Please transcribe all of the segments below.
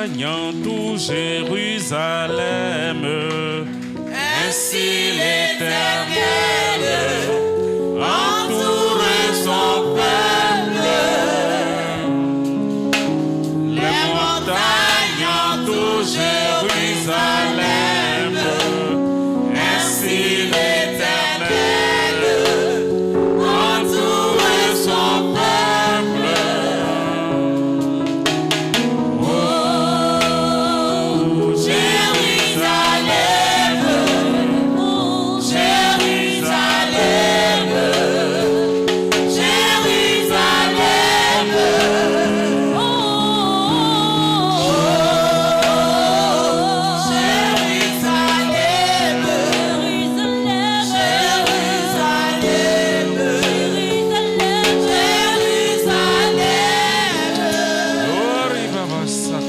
montagne en tout Jérusalem. Ainsi l'Éternel entoure son peuple. Les montagnes en tout Jérusalem. Ainsi l'Éternel entoure son peuple. Oh, Jérusalem, Jérusalem, Jérusalem, oh, Jérusalem,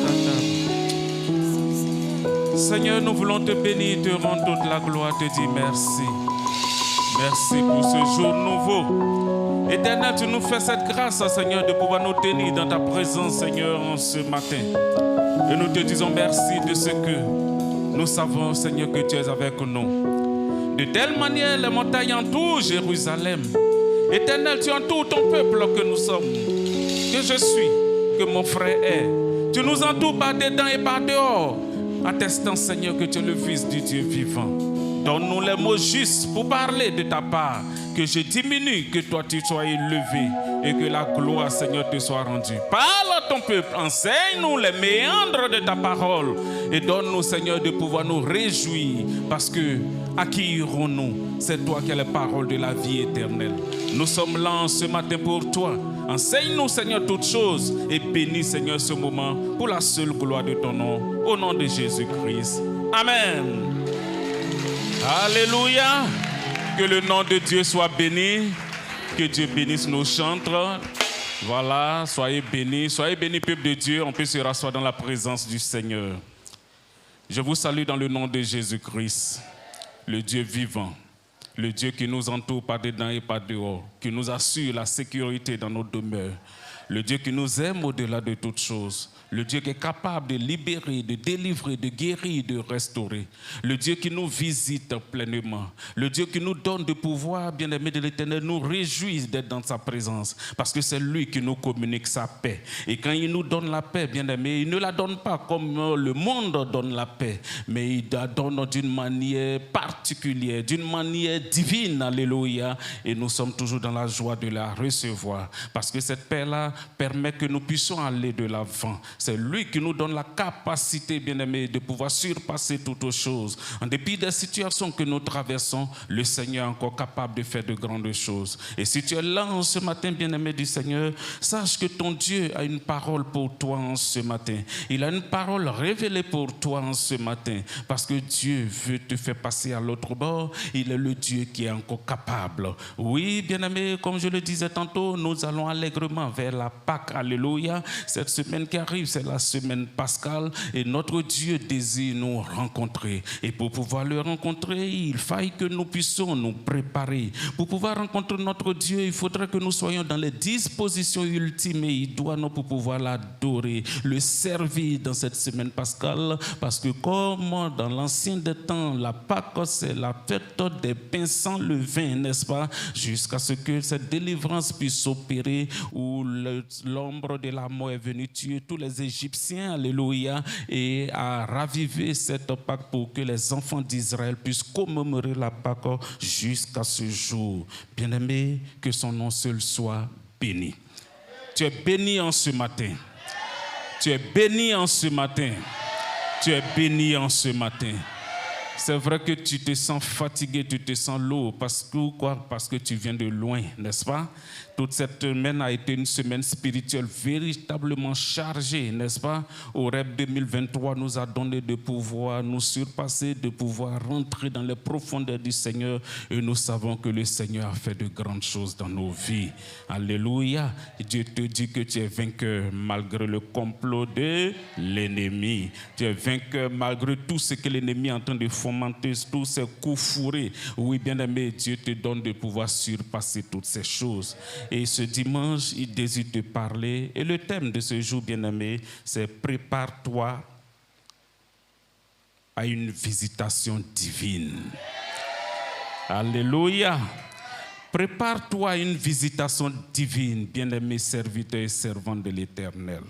Seigneur, nous voulons te bénir, te rendre toute la gloire, te dire merci. Merci pour ce jour nouveau. Éternel, tu nous fais cette grâce, Seigneur, de pouvoir nous tenir dans ta présence, Seigneur, en ce matin. Et nous te disons merci de ce que nous savons, Seigneur, que tu es avec nous. De telle manière, les montagnes entourent Jérusalem. Éternel, tu entoures ton peuple que nous sommes, que je suis, que mon frère est. Tu nous entoures par dedans et par dehors, attestant, Seigneur, que tu es le Fils du Dieu vivant. Donne-nous les mots justes pour parler de ta part, que je diminue, que toi tu sois élevé et que la gloire, Seigneur, te soit rendue. Parle à ton peuple, enseigne-nous les méandres de ta parole et donne-nous, Seigneur, de pouvoir nous réjouir parce que à qui irons-nous? C'est toi qui as les paroles de la vie éternelle. Nous sommes là ce matin pour toi. Enseigne-nous, Seigneur, toutes choses et bénis, Seigneur, ce moment pour la seule gloire de ton nom, au nom de Jésus-Christ. Amen. Alléluia. Que le nom de Dieu soit béni. Que Dieu bénisse nos chantres. Voilà, soyez bénis, peuple de Dieu. On peut se rasseoir dans la présence du Seigneur. Je vous salue dans le nom de Jésus-Christ, le Dieu vivant, le Dieu qui nous entoure par dedans et par dehors, qui nous assure la sécurité dans nos demeures, le Dieu qui nous aime au-delà de toutes choses, le Dieu qui est capable de libérer, de délivrer, de guérir, de restaurer. Le Dieu qui nous visite pleinement. Le Dieu qui nous donne de pouvoir, bien-aimé de l'Éternel, nous réjouir d'être dans sa présence. Parce que c'est lui qui nous communique sa paix. Et quand il nous donne la paix, bien-aimé, il ne la donne pas comme le monde donne la paix. Mais il la donne d'une manière particulière, d'une manière divine. Alléluia. Et nous sommes toujours dans la joie de la recevoir. Parce que cette paix-là permet que nous puissions aller de l'avant. C'est lui qui nous donne la capacité, bien-aimé, de pouvoir surpasser toutes choses. En dépit des situations que nous traversons, le Seigneur est encore capable de faire de grandes choses. Et si tu es là en ce matin, bien-aimé du Seigneur, sache que ton Dieu a une parole pour toi en ce matin. Il a une parole révélée pour toi en ce matin. Parce que Dieu veut te faire passer à l'autre bord. Il est le Dieu qui est encore capable. Oui, bien-aimé, comme je le disais tantôt, nous allons allègrement vers la Pâque. Alléluia. Cette semaine qui arrive, c'est la semaine pascale et notre Dieu désire nous rencontrer. Et pour pouvoir le rencontrer, il faille que nous puissions nous préparer. Pour pouvoir rencontrer notre Dieu, il faudrait que nous soyons dans les dispositions ultimes et idoines pour pouvoir l'adorer, le servir dans cette semaine pascale. Parce que comme dans l'ancien des temps, la Pâque, c'est la fête des pains sans levain, n'est-ce pas? Jusqu'à ce que cette délivrance puisse s'opérer où l'ombre de la mort est venue tuer tous les Égyptiens, alléluia, et à raviver cette Pâque pour que les enfants d'Israël puissent commémorer la Pâque jusqu'à ce jour. Bien-aimé, que son nom seul soit béni. Tu es béni en ce matin. Tu es béni en ce matin. Tu es béni en ce matin. C'est vrai que tu te sens fatigué, tu te sens lourd. Parce que tu viens de loin, n'est-ce pas? Toute cette semaine a été une semaine spirituelle véritablement chargée, n'est-ce pas? Au REP 2023 nous a donné de pouvoir nous surpasser, de pouvoir rentrer dans les profondeurs du Seigneur. Et nous savons que le Seigneur a fait de grandes choses dans nos vies. Alléluia. Dieu te dit que tu es vainqueur malgré le complot de l'ennemi. Tu es vainqueur malgré tout ce que l'ennemi est en train de fomenter, tous ces coups fourrés. Oui, bien-aimé, Dieu te donne de pouvoir surpasser toutes ces choses. Et ce dimanche, il désire te parler. Et le thème de ce jour, bien-aimé, c'est « Prépare-toi à une visitation divine ». Alléluia. Prépare-toi à une visitation divine, bien-aimé serviteur et servant de l'Éternel.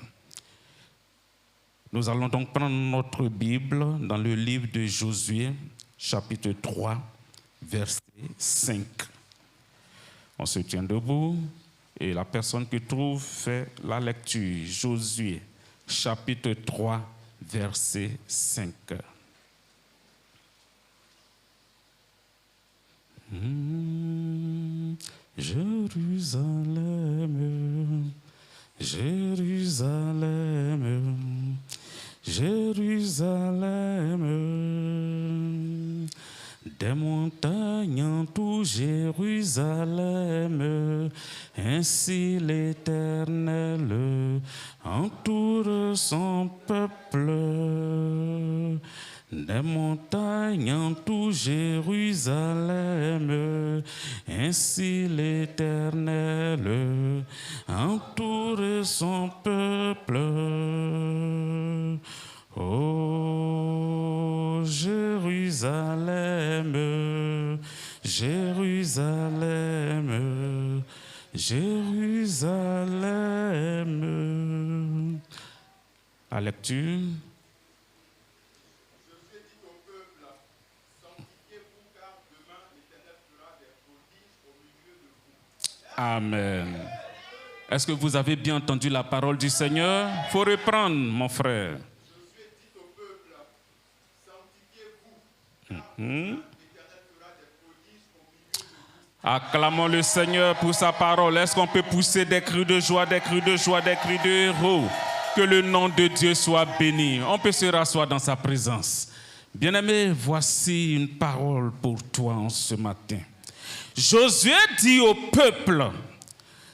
Nous allons donc prendre notre Bible dans le livre de Josué, chapitre 3, verset 5. On se tient debout et la personne qui trouve fait la lecture. Josué, chapitre 3, verset 5. Jérusalem, Jérusalem, Jérusalem, des montagnes en tout Jérusalem, ainsi l'Éternel entoure son peuple. Des montagnes en tout Jérusalem, ainsi l'Éternel entoure son peuple. Ô Jérusalem, Jérusalem, Jérusalem. La lecture. Amen. Est-ce que vous avez bien entendu la parole du Seigneur? Il faut reprendre, mon frère. Josué dit au peuple, sanctifiez-vous, Acclamons le Seigneur pour sa parole. Est-ce qu'on peut pousser des cris de joie, des cris de joie, des cris de héros? Que le nom de Dieu soit béni. On peut se rasseoir dans sa présence. Bien-aimé, voici une parole pour toi en ce matin. Josué dit au peuple,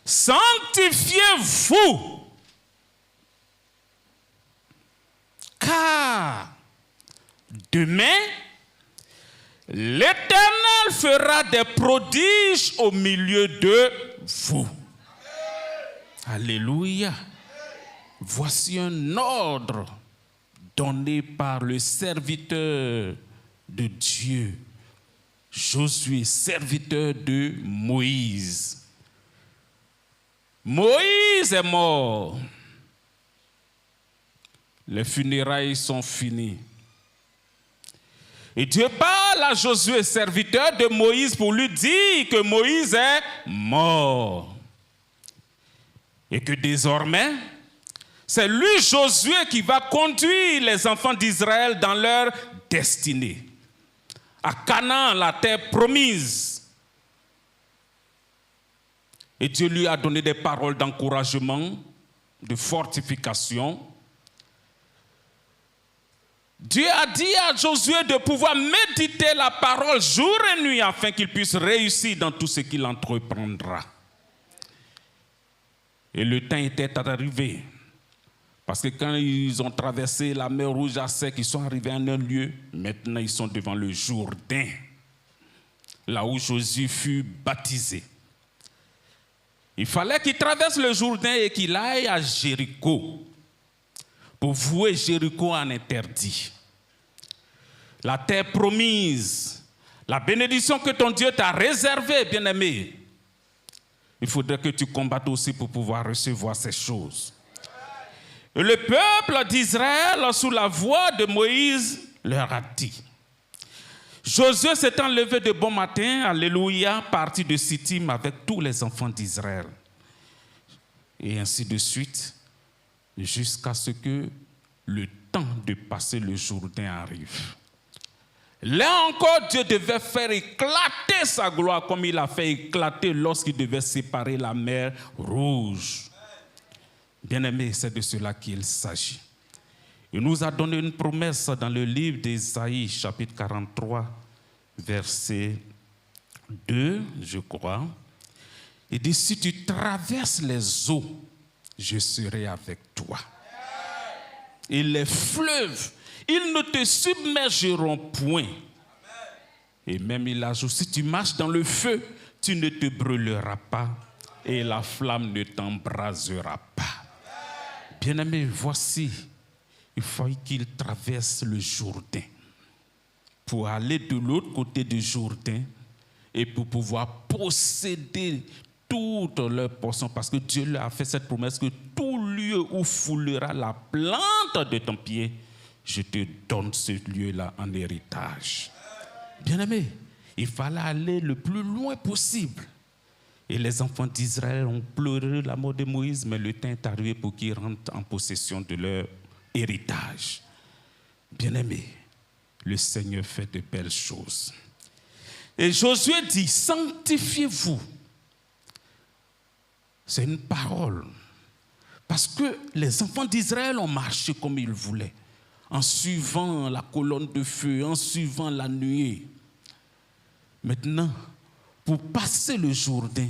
sanctifiez-vous, car demain, l'Éternel fera des prodiges au milieu de vous. Alléluia. Voici un ordre donné par le serviteur de Dieu, Josué, serviteur de Moïse. Moïse est mort. Les funérailles sont finies. Et Dieu parle à Josué, serviteur de Moïse, pour lui dire que Moïse est mort. Et que désormais, c'est lui, Josué, qui va conduire les enfants d'Israël dans leur destinée. À Canaan, la terre promise. Et Dieu lui a donné des paroles d'encouragement, de fortification. Dieu a dit à Josué de pouvoir méditer la parole jour et nuit afin qu'il puisse réussir dans tout ce qu'il entreprendra. Et le temps était arrivé. Parce que quand ils ont traversé la mer Rouge à sec, ils sont arrivés en un lieu. Maintenant, ils sont devant le Jourdain, là où Josué fut baptisé. Il fallait qu'il traverse le Jourdain et qu'il aille à Jéricho pour vouer Jéricho en interdit. La terre promise, la bénédiction que ton Dieu t'a réservée, bien-aimé. Il faudrait que tu combattes aussi pour pouvoir recevoir ces choses. Et le peuple d'Israël, sous la voix de Moïse, leur a dit. Josué s'étant levé de bon matin, alléluia, parti de Sittim avec tous les enfants d'Israël. Et ainsi de suite, jusqu'à ce que le temps de passer le Jourdain arrive. Là encore, Dieu devait faire éclater sa gloire comme il a fait éclater lorsqu'il devait séparer la mer Rouge. Bien-aimés, c'est de cela qu'il s'agit. Il nous a donné une promesse dans le livre d'Ésaïe, chapitre 43, verset 2, je crois. Il dit, si tu traverses les eaux, je serai avec toi. Et les fleuves, ils ne te submergeront point. Et même il ajoute, si tu marches dans le feu, tu ne te brûleras pas. et la flamme ne t'embrasera pas. Bien-aimé, voici, il faut qu'il traverse le Jourdain pour aller de l'autre côté du Jourdain et pour pouvoir posséder toute leur portion, parce que Dieu leur a fait cette promesse que tout lieu où foulera la plante de ton pied, je te donne ce lieu-là en héritage. Bien-aimé, il fallait aller le plus loin possible. Et les enfants d'Israël ont pleuré la mort de Moïse, mais le temps est arrivé pour qu'ils rentrent en possession de leur héritage. Bien-aimé, le Seigneur fait de belles choses. Et Josué dit, sanctifiez-vous. C'est une parole. Parce que les enfants d'Israël ont marché comme ils voulaient, en suivant la colonne de feu, en suivant la nuée. Maintenant, pour passer le Jourdain,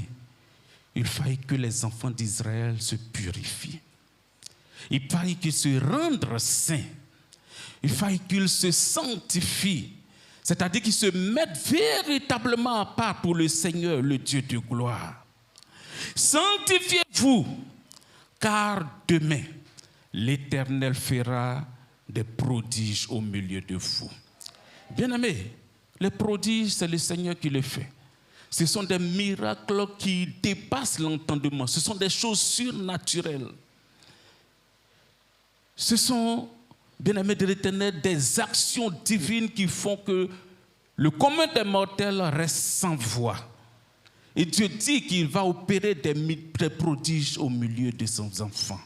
il fallait que les enfants d'Israël se purifient. Il fallait qu'ils se rendent saints. Il fallait qu'ils se sanctifient. C'est-à-dire qu'ils se mettent véritablement à part pour le Seigneur, le Dieu de gloire. Sanctifiez-vous, car demain, l'Éternel fera des prodiges au milieu de vous. Bien-aimés, les prodiges, c'est le Seigneur qui les fait. Ce sont des miracles qui dépassent l'entendement. Ce sont des choses surnaturelles. Ce sont, bien-aimés de l'Éternel, des actions divines qui font que le commun des mortels reste sans voix. Et Dieu dit qu'il va opérer des prodiges au milieu de ses enfants.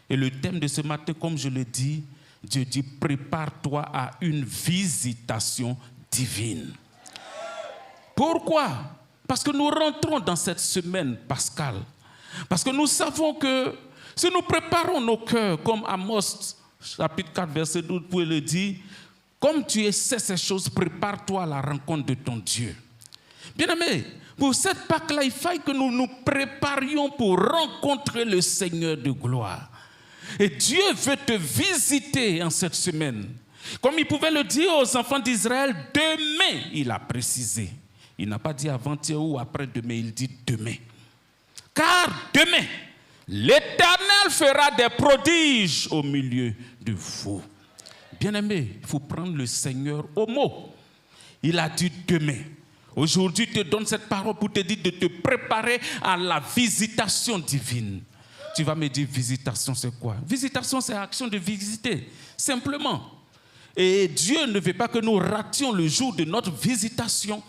Et le thème de ce matin, comme je le dis, Dieu dit, prépare-toi à une visitation divine. Pourquoi? Parce que nous rentrons dans cette semaine pascale. Parce que nous savons que si nous préparons nos cœurs, comme Amos, chapitre 4, verset 12, vous pouvez le dire, comme tu sais ces choses, prépare-toi à la rencontre de ton Dieu. Bien-aimés, pour cette Pâque-là, il faut que nous nous préparions pour rencontrer le Seigneur de gloire. Et Dieu veut te visiter en cette semaine. Comme il pouvait le dire aux enfants d'Israël, demain, il a précisé. Il n'a pas dit avant-hier ou après-demain, il dit demain. Car demain, l'Éternel fera des prodiges au milieu de vous. Bien-aimé, il faut prendre le Seigneur au mot. Il a dit demain. Aujourd'hui, je te donne cette parole pour te dire de te préparer à la visitation divine. Tu vas me dire, visitation, c'est quoi? Visitation, c'est action de visiter, simplement. Et Dieu ne veut pas que nous rations le jour de notre visitation.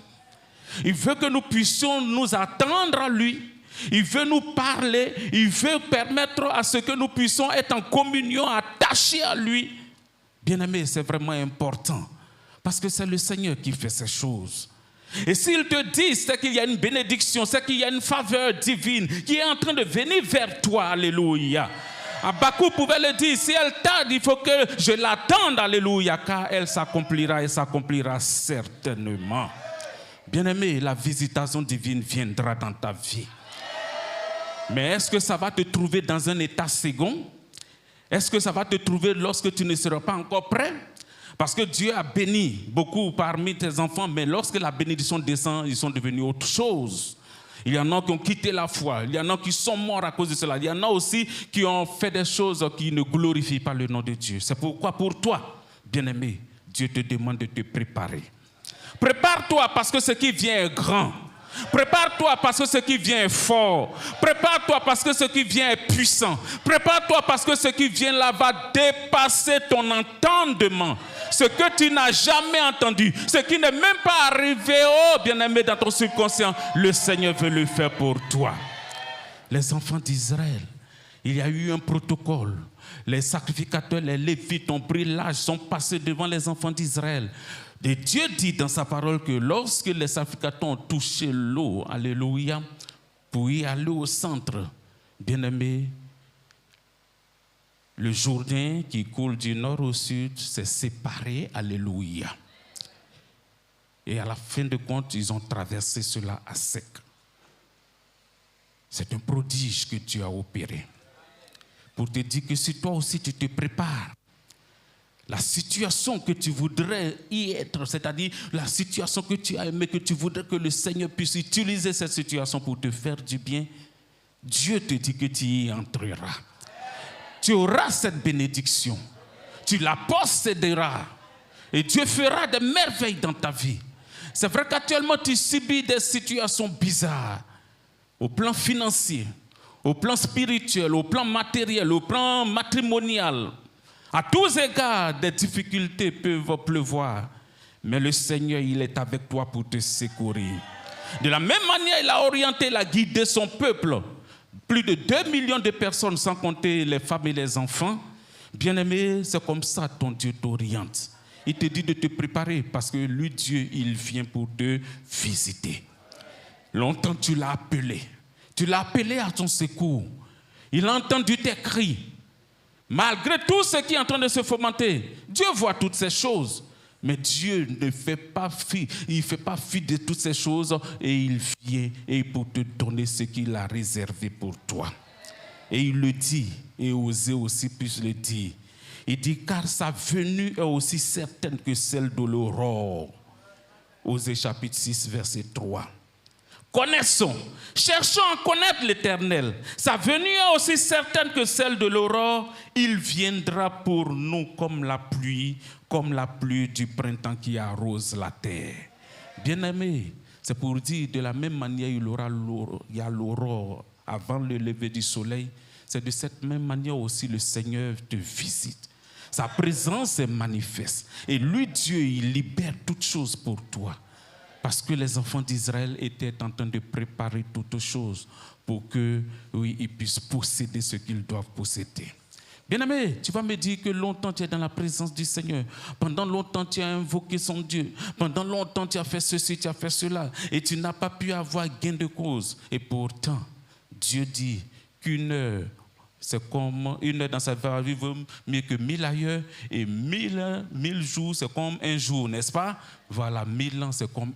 Il veut que nous puissions nous attendre à lui. Il veut nous parler. Il veut permettre à ce que nous puissions être en communion, attachés à lui. Bien-aimé, c'est vraiment important. Parce que c'est le Seigneur qui fait ces choses. Et s'il te dit, c'est qu'il y a une bénédiction, c'est qu'il y a une faveur divine qui est en train de venir vers toi. Alléluia. Habakkuk pouvait le dire, si elle tarde, il faut que je l'attende. Alléluia. Car elle s'accomplira et s'accomplira certainement. Bien-aimé, la visitation divine viendra dans ta vie. Mais est-ce que ça va te trouver dans un état second? Est-ce que ça va te trouver lorsque tu ne seras pas encore prêt? Parce que Dieu a béni beaucoup parmi tes enfants, mais lorsque la bénédiction descend, ils sont devenus autre chose. Il y en a qui ont quitté la foi, il y en a qui sont morts à cause de cela, il y en a aussi qui ont fait des choses qui ne glorifient pas le nom de Dieu. C'est pourquoi pour toi, bien-aimé, Dieu te demande de te préparer. Prépare-toi parce que ce qui vient est grand. Prépare-toi parce que ce qui vient est fort. Prépare-toi parce que ce qui vient est puissant. Prépare-toi parce que ce qui vient là va dépasser ton entendement. Ce que tu n'as jamais entendu, ce qui n'est même pas arrivé, oh bien-aimé, dans ton subconscient, le Seigneur veut le faire pour toi. Les enfants d'Israël, il y a eu un protocole. Les sacrificateurs, les Lévites ont pris l'âge, sont passés devant les enfants d'Israël. Et Dieu dit dans sa parole que lorsque les sacrificateurs ont touché l'eau, alléluia, pour y aller au centre, bien-aimé, le Jourdain qui coule du nord au sud s'est séparé, alléluia. Et à la fin de compte, ils ont traversé cela à sec. C'est un prodige que Dieu a opéré. Pour te dire que si toi aussi tu te prépares, la situation que tu voudrais y être, c'est-à-dire la situation que tu as aimé, que tu voudrais que le Seigneur puisse utiliser cette situation pour te faire du bien, Dieu te dit que tu y entreras. Tu auras cette bénédiction. Tu la posséderas. Et Dieu fera des merveilles dans ta vie. C'est vrai qu'actuellement, tu subis des situations bizarres. Au plan financier, au plan spirituel, au plan matériel, au plan matrimonial. À tous égards, des difficultés peuvent pleuvoir. Mais le Seigneur, il est avec toi pour te secourir. De la même manière, il a orienté, il a guidé son peuple. Plus de 2 millions de personnes, sans compter les femmes et les enfants. Bien-aimé, c'est comme ça ton Dieu t'oriente. Il te dit de te préparer parce que lui, Dieu, il vient pour te visiter. Longtemps, tu l'as appelé. Tu l'as appelé à ton secours. Il a entendu tes cris. Malgré tout ce qui est en train de se fomenter, Dieu voit toutes ces choses. Mais Dieu ne fait pas fi, il fait pas fi de toutes ces choses et il vient et pour te donner ce qu'il a réservé pour toi. Et il le dit, et Osée aussi puisse le dire. Il dit, car sa venue est aussi certaine que celle de l'aurore. Osée chapitre 6, verset 3. Connaissons, cherchons à connaître l'Éternel. Sa venue est aussi certaine que celle de l'aurore. Il viendra pour nous comme la pluie du printemps qui arrose la terre. Bien-aimé, c'est pour dire de la même manière il y a l'aurore avant le lever du soleil. C'est de cette même manière aussi le Seigneur te visite. Sa présence est manifeste. Et lui, Dieu, il libère toutes choses pour toi. Parce que les enfants d'Israël étaient en train de préparer toutes choses pour que, oui, ils puissent posséder ce qu'ils doivent posséder. Bien-aimé, tu vas me dire que longtemps tu es dans la présence du Seigneur. Pendant longtemps tu as invoqué son Dieu. Pendant longtemps tu as fait ceci, tu as fait cela. Et tu n'as pas pu avoir gain de cause. Et pourtant, Dieu dit qu'une heure, c'est comme une heure dans sa vie vaut mieux que 1000 ailleurs. Et 1000 jours, c'est comme un jour, n'est-ce pas? Voilà, 1000 ans, c'est comme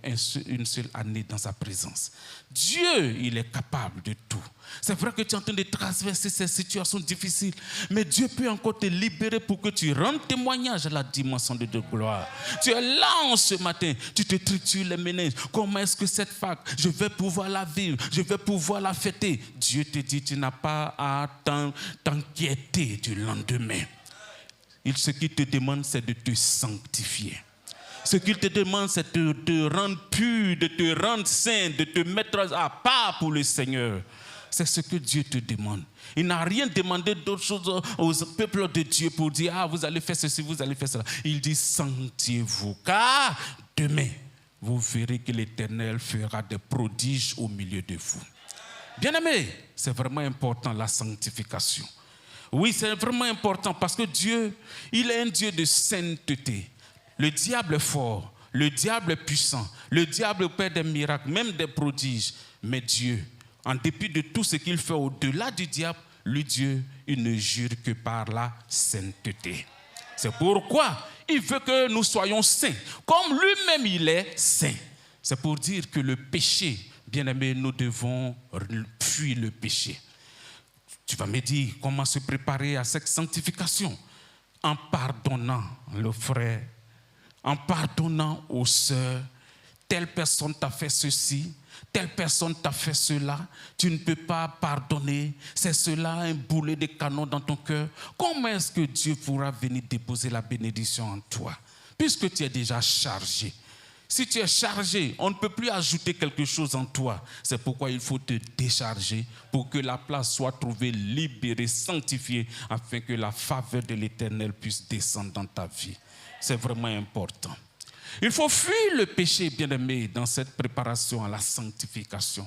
une seule année dans sa présence. Dieu, il est capable de tout. C'est vrai que tu es en train de traverser ces situations difficiles, mais Dieu peut encore te libérer pour que tu rendes témoignage à la dimension de gloire. Tu es là en ce matin, tu te tritures les méninges. Comment est-ce que cette fac, je vais pouvoir la vivre, je vais pouvoir la fêter? Dieu te dit, tu n'as pas à t'inquiéter du lendemain. Ce qu'il te demande, c'est de te sanctifier. Ce qu'il te demande, c'est de te rendre pur, de te rendre saint, de te mettre à part pour le Seigneur. C'est ce que Dieu te demande. Il n'a rien demandé d'autre chose aux peuples de Dieu pour dire, ah, vous allez faire ceci, vous allez faire cela. Il dit, sanctifiez-vous, car demain, vous verrez que l'Éternel fera des prodiges au milieu de vous. Bien-aimé, c'est vraiment important, la sanctification. Oui, c'est vraiment important parce que Dieu, il est un Dieu de sainteté. Le diable est fort, le diable est puissant, le diable opère des miracles, même des prodiges. Mais Dieu, en dépit de tout ce qu'il fait au-delà du diable, lui Dieu, il ne jure que par la sainteté. C'est pourquoi il veut que nous soyons saints, comme lui-même il est saint. C'est pour dire que le péché, bien-aimé, nous devons fuir le péché. Tu vas me dire comment se préparer à cette sanctification? En pardonnant le frère, en pardonnant aux sœurs. Telle personne t'a fait ceci, telle personne t'a fait cela, tu ne peux pas pardonner, c'est cela un boulet de canon dans ton cœur. Comment est-ce que Dieu pourra venir déposer la bénédiction en toi, puisque tu es déjà chargé? Si tu es chargé, on ne peut plus ajouter quelque chose en toi. C'est pourquoi il faut te décharger pour que la place soit trouvée, libérée, sanctifiée, afin que la faveur de l'Éternel puisse descendre dans ta vie. C'est vraiment important. Il faut fuir le péché, bien-aimé, dans cette préparation à la sanctification.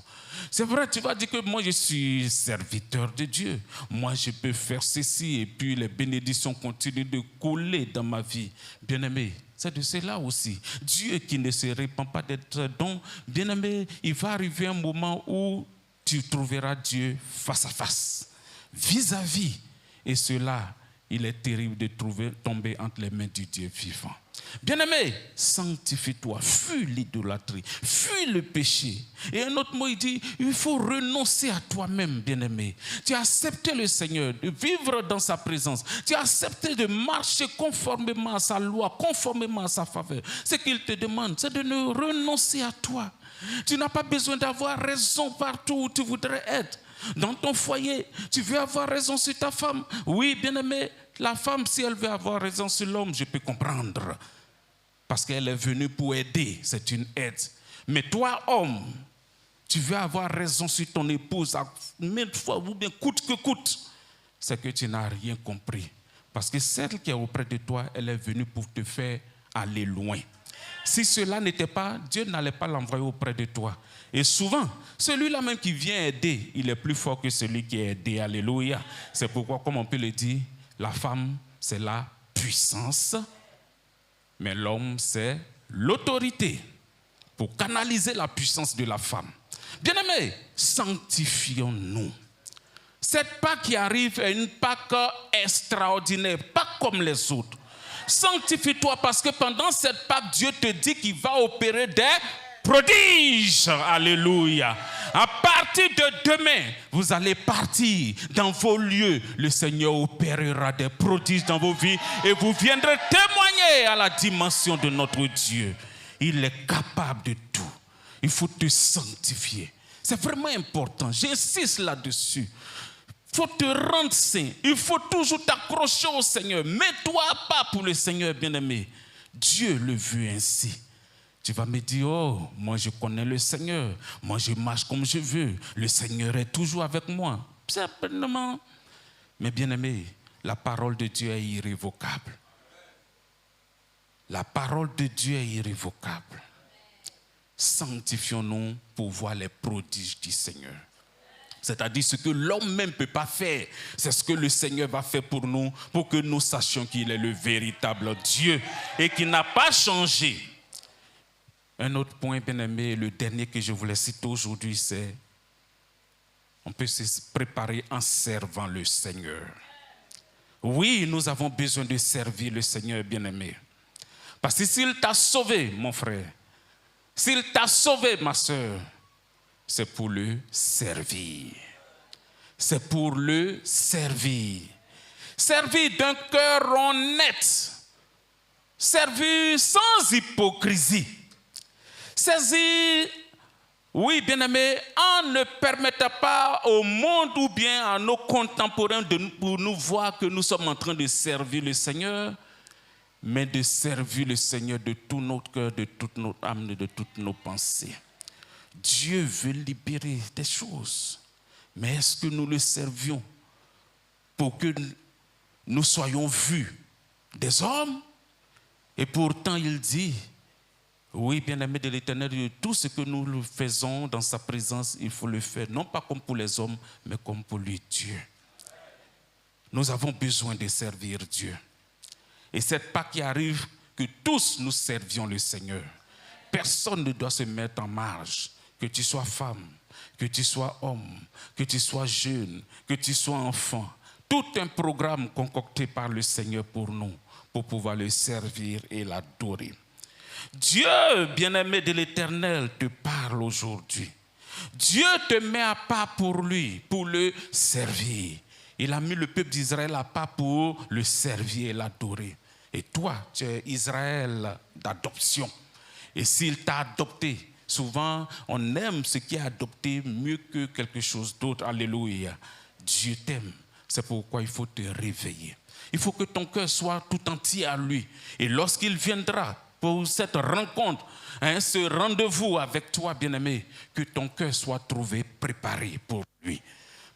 C'est vrai, tu vas dire que moi je suis serviteur de Dieu. Moi je peux faire ceci et puis les bénédictions continuent de couler dans ma vie. Bien-aimé, c'est de cela aussi. Dieu qui ne se répand pas d'être don, bien-aimé, il va arriver un moment où tu trouveras Dieu face à face, vis-à-vis. Et cela, il est terrible de tomber entre les mains du Dieu vivant. Bien-aimé, sanctifie-toi, fuis l'idolâtrie, fuis le péché. Et un autre mot, il dit, il faut renoncer à toi-même, bien-aimé. Tu as accepté le Seigneur, de vivre dans sa présence. Tu as accepté de marcher conformément à sa loi, conformément à sa faveur. Ce qu'il te demande, c'est de ne renoncer à toi. Tu n'as pas besoin d'avoir raison partout où tu voudrais être. Dans ton foyer, tu veux avoir raison sur ta femme. Oui, bien-aimé, la femme, si elle veut avoir raison sur l'homme, je peux comprendre. Parce qu'elle est venue pour aider, c'est une aide. Mais toi, homme, tu veux avoir raison sur ton épouse à 1000 fois, ou bien coûte que coûte. C'est que tu n'as rien compris. Parce que celle qui est auprès de toi, elle est venue pour te faire aller loin. Si cela n'était pas, Dieu n'allait pas l'envoyer auprès de toi. Et souvent, celui-là même qui vient aider, il est plus fort que celui qui est aidé. Alléluia. C'est pourquoi, comme on peut le dire, la femme, c'est la puissance, mais l'homme, c'est l'autorité pour canaliser la puissance de la femme. Bien-aimés, sanctifions-nous. Cette Pâque qui arrive est une Pâque extraordinaire, pas comme les autres. Sanctifie-toi parce que pendant cette Pâque, Dieu te dit qu'il va opérer des prodiges. Alléluia. À partir de demain, vous allez partir dans vos lieux. Le Seigneur opérera des prodiges dans vos vies et vous viendrez témoigner à la dimension de notre Dieu. Il est capable de tout. Il faut te sanctifier. C'est vraiment important. J'insiste là-dessus. Il faut te rendre saint. Il faut toujours t'accrocher au Seigneur. Mets-toi à pas pour le Seigneur, bien-aimé. Dieu le veut ainsi. Tu vas me dire, oh, moi je connais le Seigneur. Moi je marche comme je veux. Le Seigneur est toujours avec moi. Certainement. Mais bien-aimé, la parole de Dieu est irrévocable. La parole de Dieu est irrévocable. Sanctifions-nous pour voir les prodiges du Seigneur. C'est-à-dire ce que l'homme même ne peut pas faire. C'est ce que le Seigneur va faire pour nous, pour que nous sachions qu'il est le véritable Dieu et qu'il n'a pas changé. Un autre point, bien-aimé, le dernier que je voulais citer aujourd'hui, c'est on peut se préparer en servant le Seigneur. Oui, nous avons besoin de servir le Seigneur, bien-aimé. Parce que s'il t'a sauvé, mon frère, s'il t'a sauvé, ma soeur, c'est pour le servir. C'est pour le servir. Servir d'un cœur honnête. Servir sans hypocrisie. Servir, oui, bien-aimé, en ne permettant pas au monde ou bien à nos contemporains pour nous voir que nous sommes en train de servir le Seigneur, mais de servir le Seigneur de tout notre cœur, de toute notre âme et de toutes nos pensées. Dieu veut libérer des choses. Mais est-ce que nous le servions pour que nous soyons vus des hommes? Et pourtant, il dit, oui, bien-aimé de l'Éternel, tout ce que nous faisons dans sa présence, il faut le faire, non pas comme pour les hommes, mais comme pour lui, Dieu. Nous avons besoin de servir Dieu. Et cette Pâque qui arrive, que tous nous servions le Seigneur. Personne ne doit se mettre en marge. Que tu sois femme, que tu sois homme, que tu sois jeune, que tu sois enfant. Tout un programme concocté par le Seigneur pour nous, pour pouvoir le servir et l'adorer. Dieu, bien-aimé de l'Éternel, te parle aujourd'hui. Dieu te met à part pour lui, pour le servir. Il a mis le peuple d'Israël à part pour le servir et l'adorer. Et toi, tu es Israël d'adoption. Et s'il t'a adopté, souvent, on aime ce qui est adopté mieux que quelque chose d'autre. Alléluia. Dieu t'aime. C'est pourquoi il faut te réveiller. Il faut que ton cœur soit tout entier à lui. Et lorsqu'il viendra pour cette rencontre, ce rendez-vous avec toi, bien-aimé, que ton cœur soit trouvé préparé pour lui.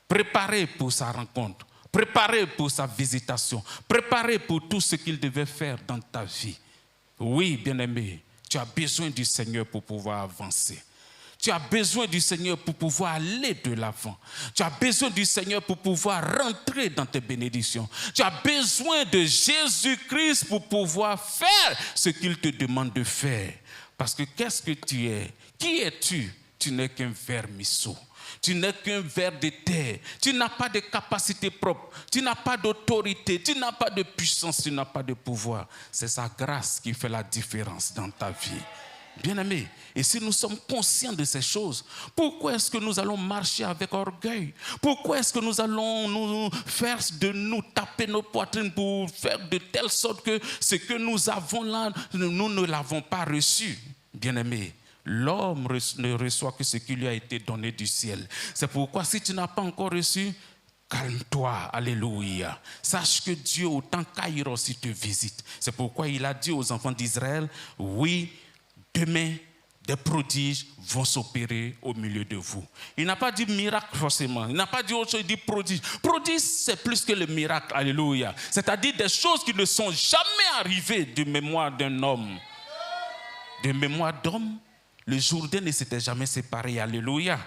Préparé pour sa rencontre. Préparé pour sa visitation. Préparé pour tout ce qu'il devait faire dans ta vie. Oui, bien-aimé. Tu as besoin du Seigneur pour pouvoir avancer. Tu as besoin du Seigneur pour pouvoir aller de l'avant. Tu as besoin du Seigneur pour pouvoir rentrer dans tes bénédictions. Tu as besoin de Jésus-Christ pour pouvoir faire ce qu'il te demande de faire. Parce que qu'est-ce que tu es? Qui es-tu? Tu n'es qu'un vermisseau. Tu n'es qu'un ver de terre. Tu n'as pas de capacité propre. Tu n'as pas d'autorité. Tu n'as pas de puissance. Tu n'as pas de pouvoir. C'est sa grâce qui fait la différence dans ta vie. Bien-aimés, et si nous sommes conscients de ces choses, pourquoi est-ce que nous allons marcher avec orgueil? Pourquoi est-ce que nous allons nous faire de nous taper nos poitrines pour faire de telle sorte que ce que nous avons là, nous ne l'avons pas reçu? Bien-aimés, L'homme ne reçoit que ce qui lui a été donné du ciel. C'est pourquoi si tu n'as pas encore reçu, calme-toi, alléluia. Sache que Dieu, au temps Kairos, il te visite. C'est pourquoi il a dit aux enfants d'Israël, oui, demain, des prodiges vont s'opérer au milieu de vous. Il n'a pas dit miracle forcément. Il n'a pas dit autre chose, il dit prodige. Prodige, c'est plus que le miracle, alléluia. C'est-à-dire des choses qui ne sont jamais arrivées de mémoire d'un homme. De mémoire d'homme, le Jourdain ne s'était jamais séparé, alléluia.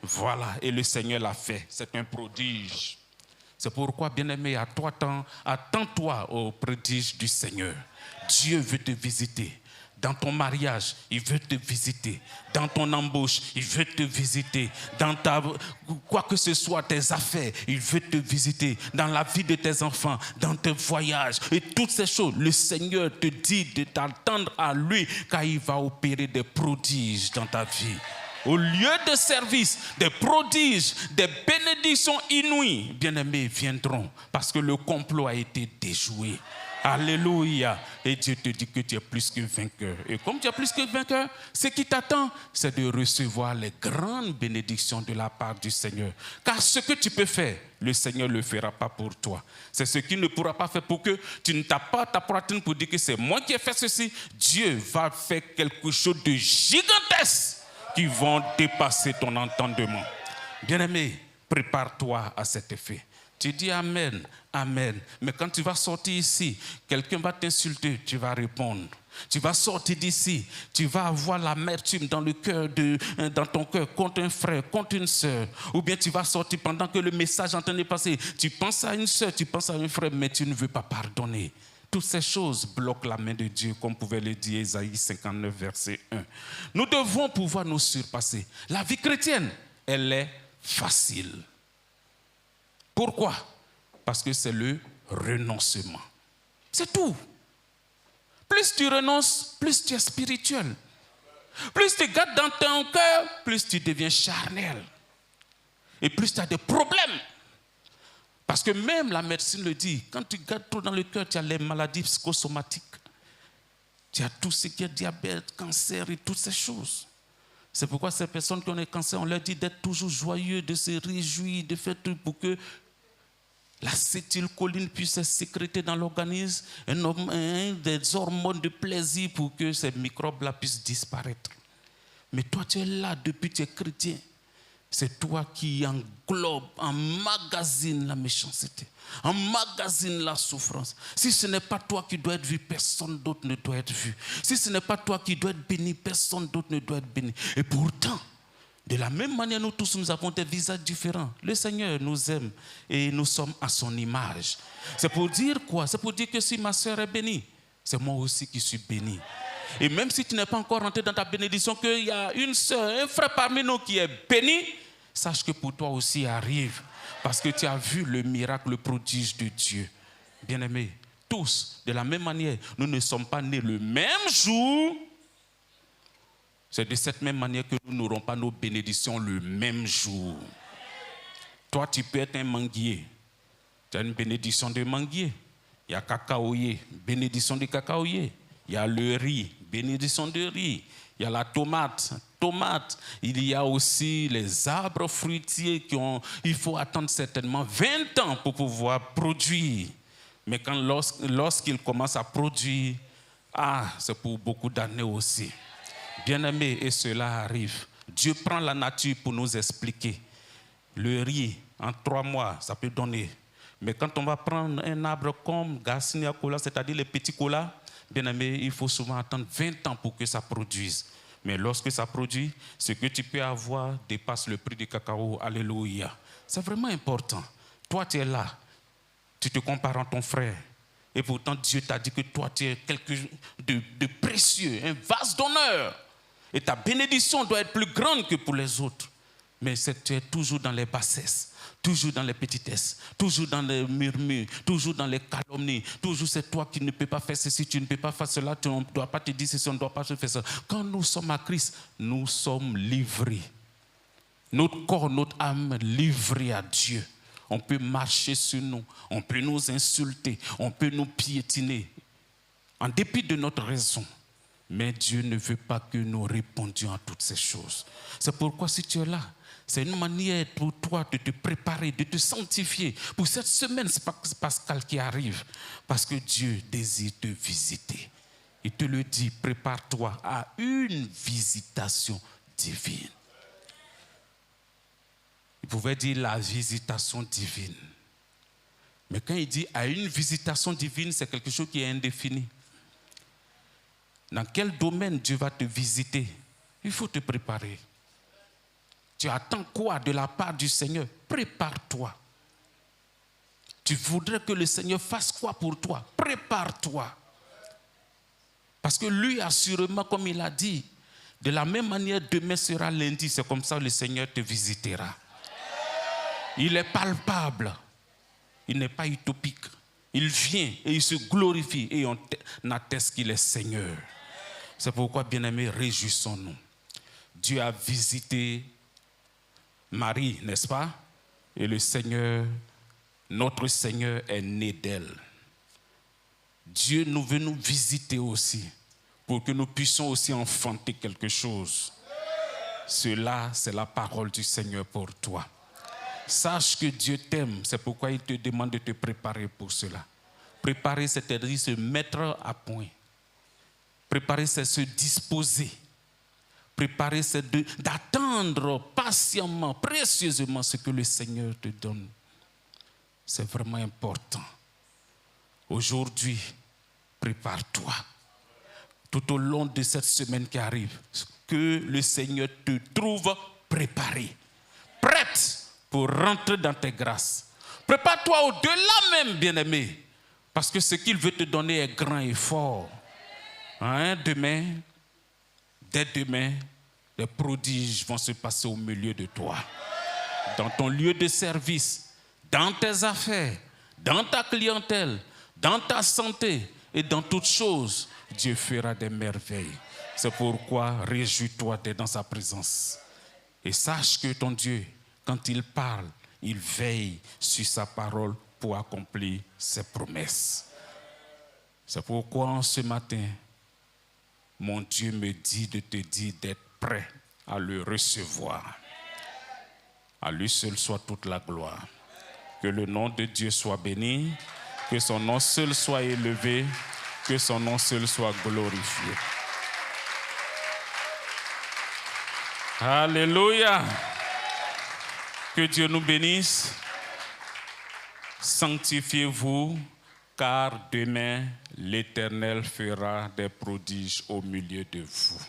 Voilà, et le Seigneur l'a fait. C'est un prodige. C'est pourquoi, bien-aimé, attends-toi au prodige du Seigneur. Dieu veut te visiter. Dans ton mariage, il veut te visiter. Dans ton embauche, il veut te visiter. Dans quoi que ce soit, tes affaires, il veut te visiter. Dans la vie de tes enfants, dans tes voyages et toutes ces choses, le Seigneur te dit de t'attendre à lui car il va opérer des prodiges dans ta vie. Au lieu de service, des prodiges, des bénédictions inouïes, bien-aimés, viendront parce que le complot a été déjoué. Alléluia. Et Dieu te dit que tu es plus que vainqueur. Et comme tu es plus que vainqueur, ce qui t'attend, c'est de recevoir les grandes bénédictions de la part du Seigneur. Car ce que tu peux faire, le Seigneur ne le fera pas pour toi. C'est ce qu'il ne pourra pas faire pour que tu ne tapes pas ta poitrine pour dire que c'est moi qui ai fait ceci. Dieu va faire quelque chose de gigantesque qui vont dépasser ton entendement. Bien-aimé, prépare-toi à cet effet. Tu dis Amen, Amen. Mais quand tu vas sortir ici, quelqu'un va t'insulter, tu vas répondre. Tu vas sortir d'ici, tu vas avoir l'amertume dans le cœur, dans ton cœur contre un frère, contre une sœur. Ou bien tu vas sortir pendant que le message est en train de passer. Tu penses à une sœur, tu penses à un frère, mais tu ne veux pas pardonner. Toutes ces choses bloquent la main de Dieu, comme pouvait le dire Ésaïe 59, verset 1. Nous devons pouvoir nous surpasser. La vie chrétienne, elle est facile. Pourquoi? Parce que c'est le renoncement. C'est tout. Plus tu renonces, plus tu es spirituel. Plus tu gardes dans ton cœur, plus tu deviens charnel. Et plus tu as des problèmes. Parce que même la médecine le dit, quand tu gardes trop dans le cœur, tu as les maladies psychosomatiques. Tu as tout ce qui est diabète, cancer et toutes ces choses. C'est pourquoi ces personnes qui ont le cancer, on leur dit d'être toujours joyeux, de se réjouir, de faire tout pour que l'acétylcholine puisse se sécréter dans l'organisme, des hormones de plaisir pour que ces microbes-là puissent disparaître. Mais toi, tu es là depuis que tu es chrétien. C'est toi qui englobe, emmagasine la méchanceté, emmagasine la souffrance. Si ce n'est pas toi qui dois être vu, personne d'autre ne doit être vu. Si ce n'est pas toi qui dois être béni, personne d'autre ne doit être béni. Et pourtant, de la même manière, nous tous, nous avons des visages différents. Le Seigneur nous aime et nous sommes à son image. C'est pour dire quoi? C'est pour dire que si ma soeur est bénie, c'est moi aussi qui suis béni. Et même si tu n'es pas encore rentré dans ta bénédiction, qu'il y a une soeur, un frère parmi nous qui est béni, sache que pour toi aussi arrive. Parce que tu as vu le miracle, le prodige de Dieu. Bien-aimés, tous, de la même manière, nous ne sommes pas nés le même jour. C'est de cette même manière que nous n'aurons pas nos bénédictions le même jour. Toi, tu peux être un manguier. Tu as une bénédiction de manguier. Il y a cacaoyer, bénédiction de cacaoyer. Il y a le riz, bénédiction de riz. Il y a la tomate. Il y a aussi les arbres fruitiers il faut attendre certainement 20 ans pour pouvoir produire. Mais lorsqu'ils commencent à produire, c'est pour beaucoup d'années aussi. Bien-aimés, et cela arrive. Dieu prend la nature pour nous expliquer. Le riz, en 3 mois, ça peut donner. Mais quand on va prendre un arbre comme Garcinia cola, c'est-à-dire les petits colas, bien-aimés, il faut souvent attendre 20 ans pour que ça produise. Mais lorsque ça produit, ce que tu peux avoir dépasse le prix du cacao. Alléluia. C'est vraiment important. Toi, tu es là. Tu te compares à ton frère. Et pourtant, Dieu t'a dit que toi, tu es quelque chose de précieux, un vase d'honneur. Et ta bénédiction doit être plus grande que pour les autres. Mais tu es toujours dans les bassesses, toujours dans les petitesses, toujours dans les murmures, toujours dans les calomnies. Toujours c'est toi qui ne peux pas faire ceci, tu ne peux pas faire cela, tu ne dois pas te dire ceci, on ne doit pas te faire ça. Quand nous sommes à Christ, nous sommes livrés. Notre corps, notre âme livrée à Dieu. On peut marcher sur nous, on peut nous insulter, on peut nous piétiner. En dépit de notre raison. Mais Dieu ne veut pas que nous répondions à toutes ces choses. C'est pourquoi si tu es là, c'est une manière pour toi de te préparer, de te sanctifier pour cette semaine pascale qui arrive. Parce que Dieu désire te visiter. Il te le dit, prépare-toi à une visitation divine. Il pouvait dire la visitation divine. Mais quand il dit à une visitation divine, c'est quelque chose qui est indéfini. Dans quel domaine Dieu va te visiter? Il faut te préparer. Tu attends quoi de la part du Seigneur? Prépare-toi. Tu voudrais que le Seigneur fasse quoi pour toi? Prépare-toi. Parce que lui, assurément, comme il a dit, de la même manière, demain sera lundi. C'est comme ça que le Seigneur te visitera. Il est palpable. Il n'est pas utopique. Il vient et il se glorifie et on atteste qu'il est Seigneur. C'est pourquoi, bien-aimés, réjouissons-nous. Dieu a visité Marie, n'est-ce pas? Et le Seigneur, notre Seigneur est né d'elle. Dieu nous veut nous visiter aussi pour que nous puissions aussi enfanter quelque chose. Cela, c'est la parole du Seigneur pour toi. Sache que Dieu t'aime, c'est pourquoi il te demande de te préparer pour cela. Préparer, c'est-à-dire se mettre à point. Préparer, c'est se disposer. Préparer, c'est d'attendre patiemment, précieusement ce que le Seigneur te donne. C'est vraiment important. Aujourd'hui, prépare-toi. Tout au long de cette semaine qui arrive, que le Seigneur te trouve préparé, prête pour rentrer dans tes grâces. Prépare-toi au-delà même, bien-aimé, parce que ce qu'il veut te donner est grand et fort. Demain, dès demain, les prodiges vont se passer au milieu de toi. Dans ton lieu de service, dans tes affaires, dans ta clientèle, dans ta santé et dans toutes choses, Dieu fera des merveilles. C'est pourquoi réjouis-toi d'être dans sa présence. Et sache que ton Dieu, quand il parle, il veille sur sa parole pour accomplir ses promesses. C'est pourquoi ce matin, mon Dieu me dit de te dire d'être prêt à le recevoir. À lui seul soit toute la gloire. Que le nom de Dieu soit béni, que son nom seul soit élevé, que son nom seul soit glorifié. Alléluia. Que Dieu nous bénisse. Sanctifiez-vous, car demain, l'Éternel fera des prodiges au milieu de vous.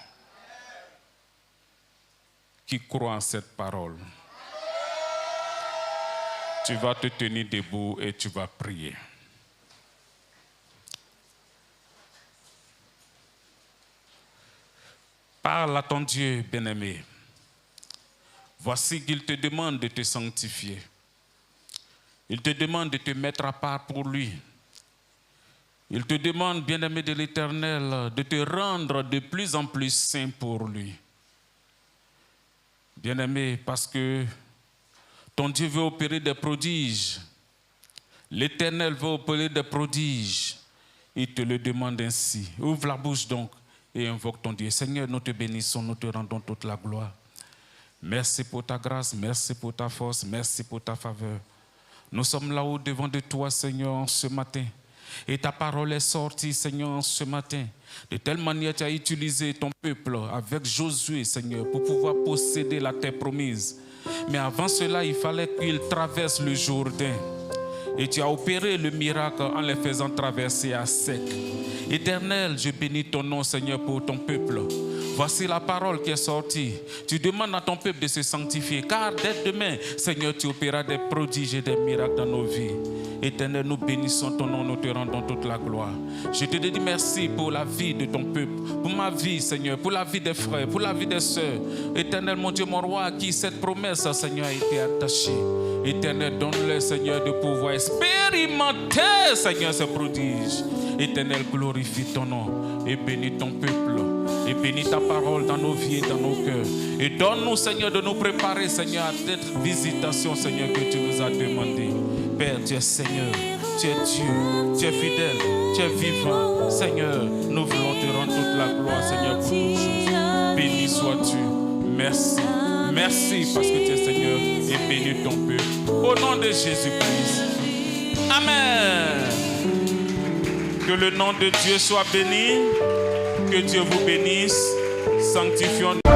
Qui croit en cette parole? Tu vas te tenir debout et tu vas prier. Parle à ton Dieu, bien-aimé. Voici qu'il te demande de te sanctifier. Il te demande de te mettre à part pour lui. Il te demande, bien-aimé de l'Éternel, de te rendre de plus en plus saint pour lui. Bien-aimé, parce que ton Dieu veut opérer des prodiges. L'Éternel veut opérer des prodiges. Il te le demande ainsi. Ouvre la bouche donc et invoque ton Dieu. Seigneur, nous te bénissons, nous te rendons toute la gloire. Merci pour ta grâce, merci pour ta force, merci pour ta faveur. Nous sommes là-haut devant de toi, Seigneur, ce matin. Et ta parole est sortie, Seigneur, ce matin. De telle manière, tu as utilisé ton peuple avec Josué, Seigneur, pour pouvoir posséder la terre promise. Mais avant cela, il fallait qu'il traverse le Jourdain. Et tu as opéré le miracle en les faisant traverser à sec. Éternel, je bénis ton nom, Seigneur, pour ton peuple. Voici la parole qui est sortie. Tu demandes à ton peuple de se sanctifier, car dès demain, Seigneur, tu opéreras des prodiges et des miracles dans nos vies. Éternel, nous bénissons ton nom, nous te rendons toute la gloire. Je te dis merci pour la vie de ton peuple, pour ma vie, Seigneur, pour la vie des frères, pour la vie des sœurs. Éternel, mon Dieu, mon roi, à qui cette promesse, Seigneur, a été attachée. Éternel, donne-le, Seigneur, de pouvoir expérimenter, Seigneur, ces prodiges. Éternel, glorifie ton nom et bénis ton peuple. Et bénis ta parole dans nos vies et dans nos cœurs. Et donne-nous, Seigneur, de nous préparer, Seigneur, à cette visitation, Seigneur, que tu nous as demandé. Père, tu es Seigneur, tu es Dieu, tu es fidèle, tu es vivant. Seigneur, nous voulons te rendre toute la gloire, Seigneur, pour toutes choses. Béni sois-tu. Merci. Merci parce que tu es Seigneur et bénis ton peuple. Au nom de Jésus-Christ. Amen. Que le nom de Dieu soit béni. Que Dieu vous bénisse. Sanctifions.